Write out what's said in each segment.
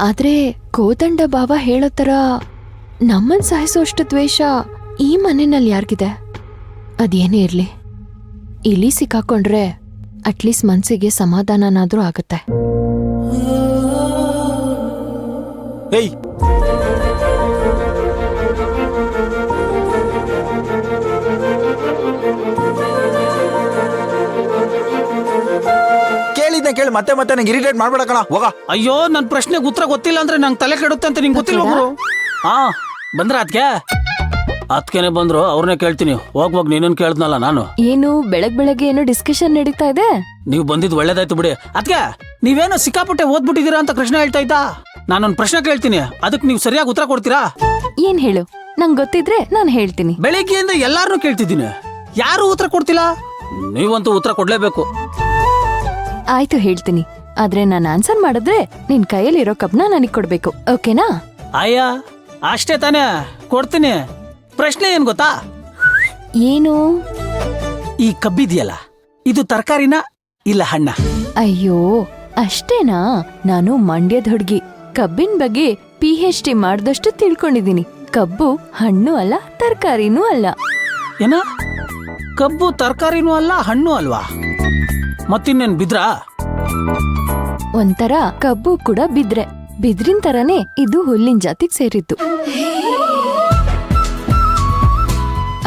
ಆದ್ರೆ ಕೋದಂಡ ಬಾವ ಹೇಳೋ ತರ ನಮ್ಮನ್ ಸಾಯಿಸೋಷ್ಟು ದ್ವೇಷ ಈ ಮನೆಯಲ್ಲಿ ಯಾರಿಗಿದೆ? ಅದೇನೇ ಇರ್ಲಿ, ಇಲ್ಲಿ ಸಿಕ್ಕಾಕೊಂಡ್ರೆ ಅಟ್ಲೀಸ್ಟ್ ಮನ್ಸಿಗೆ ಸಮಾಧಾನನಾದ್ರೂ ಆಗತ್ತೆ. ಕೇಳಿ ಮತ್ತೆ ಮತ್ತೆ ನಂಗೆ ಇರಿಟೇಟ್ ಮಾಡ್ಬೇಡಕಣ, ಹೋಗ. ಅಯ್ಯೋ, ನನ್ ಪ್ರಶ್ನೆಗೆ ಉತ್ತರ ಗೊತ್ತಿಲ್ಲ ಅಂದ್ರೆ ನಂಗೆ ತಲೆ ಕೆಡುತ್ತೆ ಅಂತ ನಿಂಗೆ ಗೊತ್ತಿಲ್ಲ ಗುರು. ಹಾ, ಬಂದ್ರ ಅದ್ಕೆನೆ ಬಂದ್ರು, ಅವ್ರನ್ನೇ ಕೇಳ್ತೀನಿ. ಹೋಗ್ ನೀನನ್ ಕೇಳ್ದ್ನಲ್ಲ ನಾನು. ಏನು ಬೆಳಗ್ಗೆ ಏನೋ ಡಿಸ್ಕಷನ್ ನಡೀತಾ ಇದೆ? ನೀವು ಬಂದಿದ್ ಒಳ್ಳೇದಾಯ್ತು ಬಿಡಿ. ಅದ್ಕೆ ನೀವೇನೋ ಸಿಕ್ಕಾಪಟ್ಟೆ ಓದ್ಬಿಟ್ಟಿದೀರಾ ಅಂತ ಕೃಷ್ಣ ಹೇಳ್ತಾ ಇದ್ದ. ನಾನೊಂದ್ ಪ್ರಶ್ನೆ ಕೇಳ್ತೀನಿ, ಅದಕ್ಕೆ ನೀವು ಸರಿಯಾಗಿ ಉತ್ತರ ಕೊಡ್ತೀರಾ? ಏನ್ ಹೇಳು, ನಂಗೆ ಗೊತ್ತಿದ್ರೆ ನಾನು ಹೇಳ್ತೀನಿ. ಬೆಳಿಗ್ಗೆಯಿಂದ ಎಲ್ಲಾರನ್ನೂ ಕೇಳ್ತಿದ್ದೀನಿ, ಯಾರು ಉತ್ತರ ಕೊಡ್ತಿಲ್ಲ. ನೀವಂತೂ ಉತ್ತರ ಕೊಡ್ಲೇಬೇಕು. ಆಯ್ತು, ಹೇಳ್ತೀನಿ. ಆದ್ರೆ ನಾನು ಆನ್ಸರ್ ಮಾಡಿದ್ರೆ ನಿನ್ ಕೈಯಲ್ಲಿರೋ ಕಪ್ನ ನನಗ್ ಕೊಡ್ಬೇಕು, ಓಕೆನಾ? ಅಯ್ಯ, ಅಷ್ಟೇ ತಾನೇ, ಕೊಡ್ತೀನಿ. ಪ್ರಶ್ನೆ ಏನ್ ಗೊತ್ತಾ? ಏನು? ಈ ಕಬ್ಬಿದೆಯಲ್ಲ, ಇದು ತರಕಾರಿನ ಇಲ್ಲ ಹಣ್ಣ? ಅಯ್ಯೋ, ಅಷ್ಟೇನಾ? ನಾನು ಮಂಡ್ಯದ ಹುಡ್ಗಿ. ಕಬ್ಬಿನ ಬಗ್ಗೆ PhD ಮಾಡ್ದಷ್ಟು ತಿಳ್ಕೊಂಡಿದೀನಿ. ಕಬ್ಬು ಹಣ್ಣು ಅಲ್ಲ, ತರಕಾರಿನೂ ಅಲ್ಲ. ಏನ? ಕಬ್ಬು ತರಕಾರಿನೂ ಅಲ್ಲ, ಹಣ್ಣು ಅಲ್ವಾ? ಮತ್ತಿನ್ನೇನ್ ಬಿದ್ರಾ? ಒಂಥರ ಕಬ್ಬು ಕೂಡ ಬಿದ್ರೆ. ಬಿದ್ರಿನ ತರನೇ ಇದು ಹುಲ್ಲಿನ ಜಾತಿಗೆ ಸೇರಿತ್ತು.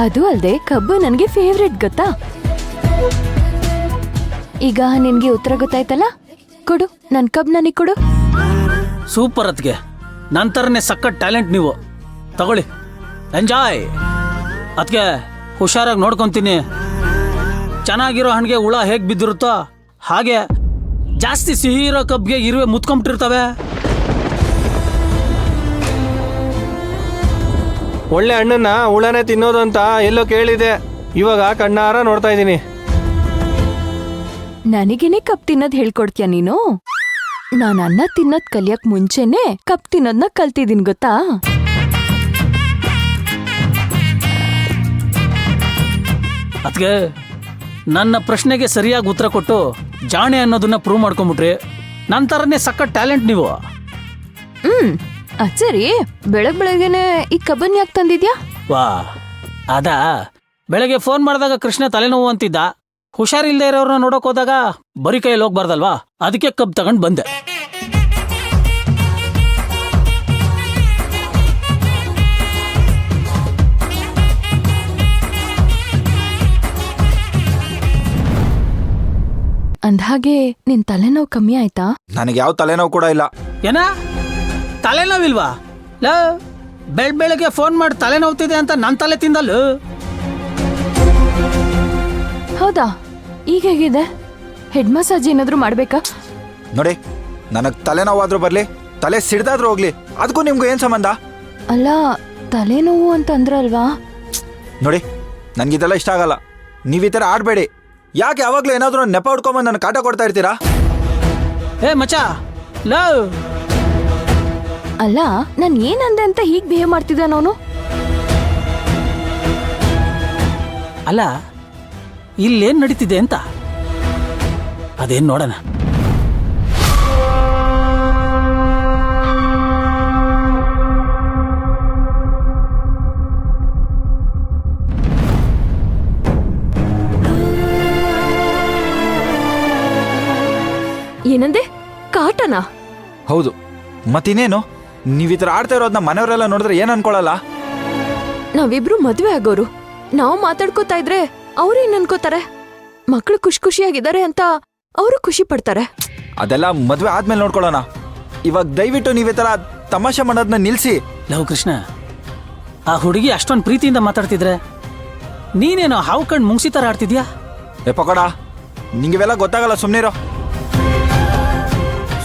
ಅದು ಅಲ್ದೆ ಕಬ್ಬು ನನ್ಗೆ ಫೇವ್ರೆಟ್, ಗೊತ್ತಾ? ಈಗ ನಿನ್ಗೆ ಉತ್ತರ ಗೊತ್ತಾಯ್ತಲ್ಲ? ಕೊಡು, ನನ್ ಕಬ್ ನನಗ್ ಕೊಡು. ಸೂಪರ್ ಅತ್ಗೆ, ನಂತರನೇ ಸಖತ್ ಟ್ಯಾಲೆಂಟ್ ನೀವು. ತಗೊಳ್ಳಿ, ಎಂಜಾಯ್. ಅದ್ಕೆ ಹುಷಾರಾಗಿ ನೋಡ್ಕೊಂತೀನಿ. ಚೆನ್ನಾಗಿರೋ ಹಣ್ಣಿಗೆ ಹುಳ ಹೇಗ್ ಬಿದ್ದಿರುತ್ತೋ ಹಾಗೆ ಜಾಸ್ತಿ ಸಿಹಿ ಇರೋ ಕಬ್ಗೆ ಇರುವೆ ಮುತ್ಕೊಂಬಿಟ್ಟಿರ್ತವೆ. ಒಳ್ಳೆ ಹಣ್ಣನ್ನ ಹುಳನೇ ತಿನ್ನೋದು ಅಂತ ಎಲ್ಲೋ ಕೇಳಿದೆ, ಇವಾಗ ಕಣ್ಣಾರ ನೋಡ್ತಾ ಇದ್ದೀನಿ. ನನಗೇನೆ ಕಪ್ ತಿನ್ನೋದ್ ಹೇಳ್ಕೊಡ್ತೀಯ ನೀನು? ನಾನ್ ಅನ್ನ ತಿನ್ನೋದ್ ಕಲಿಯಕ್ ಮುಂಚೆನೆ ಕಪ್ ತಿನ್ನೋದ್ನ ಕಲ್ತಿದೀನಿ, ಗೊತ್ತಾ? ಅದ್ಕೆ ನನ್ನ ಪ್ರಶ್ನೆಗೆ ಸರಿಯಾಗಿ ಉತ್ತರ ಕೊಟ್ಟು ಜಾಣೆ ಅನ್ನೋದನ್ನ ಪ್ರೂವ್ ಮಾಡ್ಕೊಂಬಿಟ್ರಿ. ನಂತರನೇ ಸಖತ್ ಟ್ಯಾಲೆಂಟ್ ನೀವು. ಅದ್ ಸರಿ, ಬೆಳಗ್ಗೆನೆ ಈ ಕಬ್ಬನ್ ಯಾಕೆ ತಂದಿದ್ಯಾ? ವಾ, ಅದಾ ಬೆಳಗ್ಗೆ ಫೋನ್ ಮಾಡಿದಾಗ ಕೃಷ್ಣ ತಲೆನೋವು ಅಂತಿದ್ದ. ಹುಷಾರಿಲ್ದೇ ಇರೋರನ್ನ ನೋಡಕ್ ಹೋದಾಗ ಬರೀ ಕೈಯಲ್ಲಿ ಹೋಗ್ಬಾರ್ದಲ್ವಾ, ಅದಕ್ಕೆ ಕಬ್ ತಗೊಂಡ್ ಬಂದೆ. ಅಂದ್ಹಾಗೆ ನಿನ್ ತಲೆನೋವು ಕಮ್ಮಿ ಆಯ್ತಾ? ನನಗೆ ಯಾವ ತಲೆನೋವು ಕೂಡ ಇಲ್ಲ. ಏನ ತಲೆನೋವಿಲ್ವಾ? ಲ ಬೆಳಗ್ಗೆ ಫೋನ್ ಮಾಡಿ ತಲೆನೋವ್ತಿದೆ ಅಂತ ನನ್ ತಲೆ ತಿಂದಲ್ಲ. ಹೌದಾ? ಈಗ ಹೇಗಿದೆ? ಹೆಡ್ ಮಸಾಜ್ ಏನಾದ್ರೂ ಮಾಡ್ಬೇಕಾ? ನೋಡಿ, ನನಗ್ ತಲೆನೋವಾದ್ರೂ ಬರ್ಲಿ, ತಲೆ ಸಿಡ್ದಾದ್ರೂ ಹೋಗ್ಲಿ, ಅದಕ್ಕೂ ನಿಮ್ಗೂ ಏನ್ ಸಂಬಂಧ? ಅಲ್ಲ, ತಲೆನೋವು ಅಂತ ಅಂದ್ರಲ್ವಾ? ನೋಡಿ, ನನ್ಗಿದೆಲ್ಲ ಇಷ್ಟ ಆಗಲ್ಲ. ನೀವ್ ಈ ತರ ಆಡ್ಬೇಡಿ. ಯಾಕೆ ಯಾವಾಗ್ಲೂ ಏನಾದ್ರೂ ನೆಪ ಹೊಡ್ಕೊಂಬಂದು ನನ್ನ ಕಾಟ ಕೊಡ್ತಾ ಇರ್ತೀರಾ? ಏ ಮಚಾ, ಲವ್ ಅಲ್ಲ, ನಾನ್ ಏನಂದೆ ಅಂತ ಹೀಗ್ ಬಿಹೇವ್ ಮಾಡ್ತಿದ್ದ ಅವನು? ಅಲ್ಲ, ಇಲ್ಲೇನ್ ನಡೀತಿದೆ ಅಂತ ಅದೇನ್ ನೋಡೋಣ. ಏನಂದೆ? ಕಾಟನಾ? ಹೌದು, ಮತ್ತಿನ್ನೇನು? ನೀವ್ ಈ ತರ ಆಡ್ತಾ ಇರೋದನ್ನ ಮನೆಯವರೆಲ್ಲ ನೋಡಿದ್ರೆ ಏನ್ ಅನ್ಕೊಳಲ್ಲ? ನಾವಿಬ್ರು ಮದ್ವೆ ಆಗೋರು, ನಾವು ಮಾತಾಡ್ಕೋತಾ ಇದ್ರೆ ಅವ್ರೇನ್ ಅನ್ಕೋತಾರೆ? ಮಕ್ಳು ಖುಷಿಯಾಗಿದ್ದಾರೆ ಅಂತ ಅವರು ಖುಷಿ ಪಡ್ತಾರೆ. ಅದೆಲ್ಲ ಮದ್ವೆ ಆದ್ಮೇಲೆ ನೋಡ್ಕೊಳ್ಳೋಣ. ಇವಾಗ ದಯವಿಟ್ಟು ನೀವ್ ಈ ತರ ತಮಾಷೆ ಮಾಡೋದನ್ನ ನಿಲ್ಸಿ. ಲವ್ ಕೃಷ್ಣ, ಆ ಹುಡುಗಿ ಅಷ್ಟೊಂದು ಪ್ರೀತಿಯಿಂದ ಮಾತಾಡ್ತಿದ್ರೆ ನೀನೇನೋ ಹಾವು ಕಣ್ ಮುಂಗ್ಸಿ ತರ ಆಡ್ತಿದ್ಯಾ? ಏ ಪಕೋಡ, ನಿಂಗೆಲ್ಲ ಗೊತ್ತಾಗಲ್ಲ, ಸುಮ್ನಿರೋ.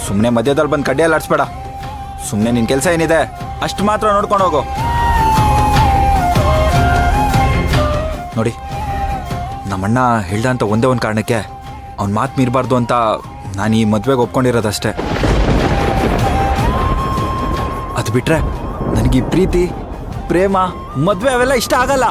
ಸುಮ್ನೆ ಮಧ್ಯದಲ್ಲಿ ಬಂದು ಕಡ್ಡಿಯಲ್ಲಿ ಆಡ್ಸ್ಬೇಡ. ಸುಮ್ನೆ ನಿನ್ ಕೆಲ್ಸ ಏನಿದೆ ಅಷ್ಟು ಮಾತ್ರ ನೋಡ್ಕೊಂಡು ಹೋಗು. ನೋಡಿ, ನಮ್ಮಣ್ಣ ಹೇಳ್ದ ಅಂತ ಒಂದೇ ಒಂದು ಕಾರಣಕ್ಕೆ ಅವ್ನ ಮಾತು ಮೀರಬಾರ್ದು ಅಂತ ನಾನು ಈ ಮದ್ವೆಗೆ ಒಪ್ಕೊಂಡಿರೋದಷ್ಟೇ. ಅದು ಬಿಟ್ರೆ ನನಗೆ ಈ ಪ್ರೀತಿ, ಪ್ರೇಮ, ಮದ್ವೆ ಅವೆಲ್ಲ ಇಷ್ಟ ಆಗಲ್ಲ.